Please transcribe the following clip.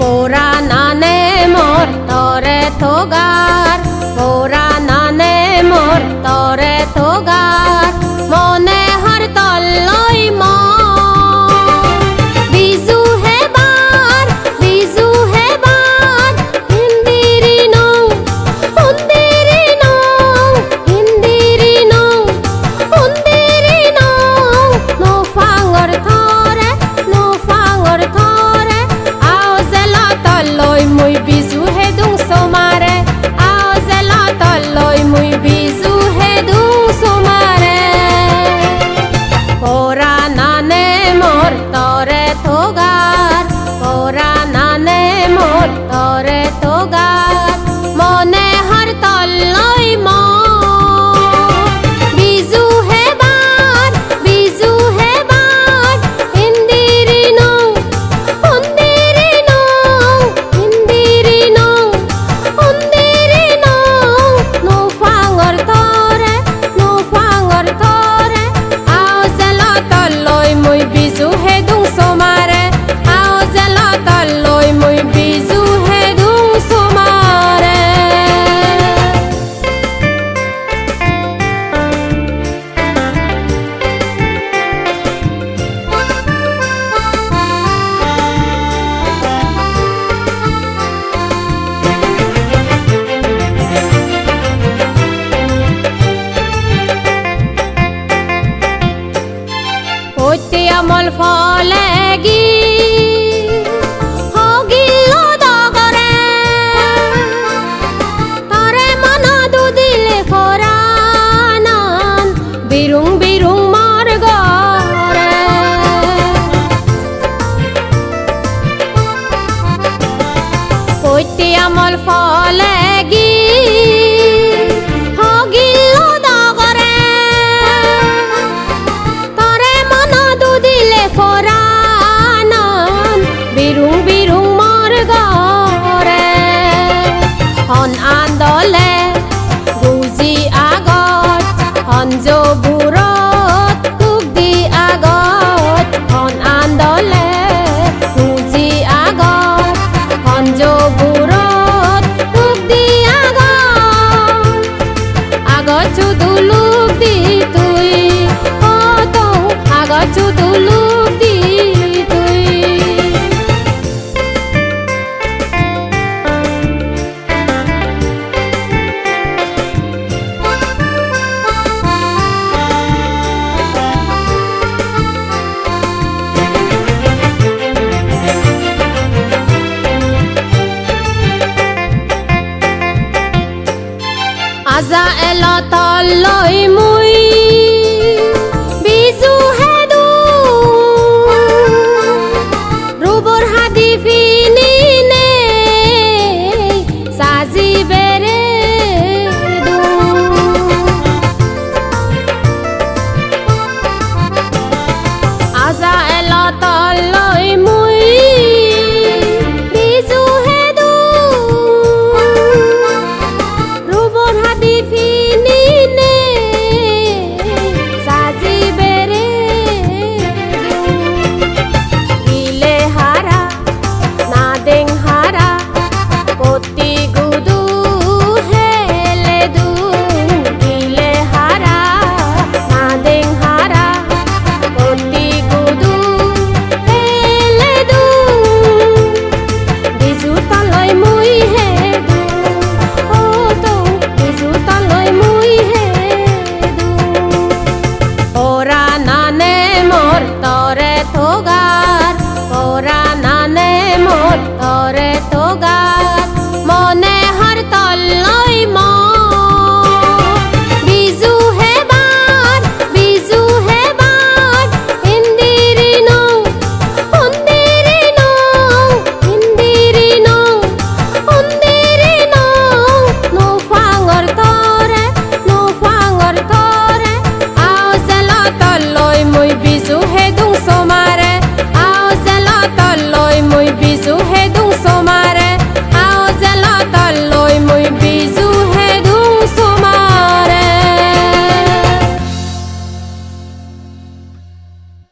পোৰা নানে মোৰ তৰে থগাৰ, পোৰা নানে মোৰ তৰে থগাৰ, মনে হৰ তললৈ বিজু হেবাৰ হিন্দিৰি নৌ হিন্দিৰি নৌ নৌফাঙৰ থৰে আও জেলা তললৈ মই বিজু হেদুং চমাৰে, আও জেলা তললৈ মই বিজু হেদুং চমাৰে। পোৰা নানে মোৰ তৰে থগাৰ, পোৰা নানে মোৰ তৰে থগাৰ, মনে হৰ তললৈ বিজু হেবাৰ হিন্দিৰি নৌ নৌফাঙৰ থৰে আও জেলা তললৈ মই বিজু হেদুং চমাৰে, আও জেলা তললৈ মই বিজু হেদুং চমাৰে। অমল ফলেগি হগিল দগৰে, তৰে মন দুদিলে ফৰানান বিৰুং মোৰ গৰে। পৈতে আমল ফলেগি বিৰুং মোৰ গৰে। হন আন্দলে গুজি আগত, সঞ্জবোৰত তোক দি আগত, হন আন্দলে গুজি আগত, সঞ্জবোৰত তোক দি আগত চুদুলুক দি তুই আগত চুদুলুক দি আজা এল তললৈ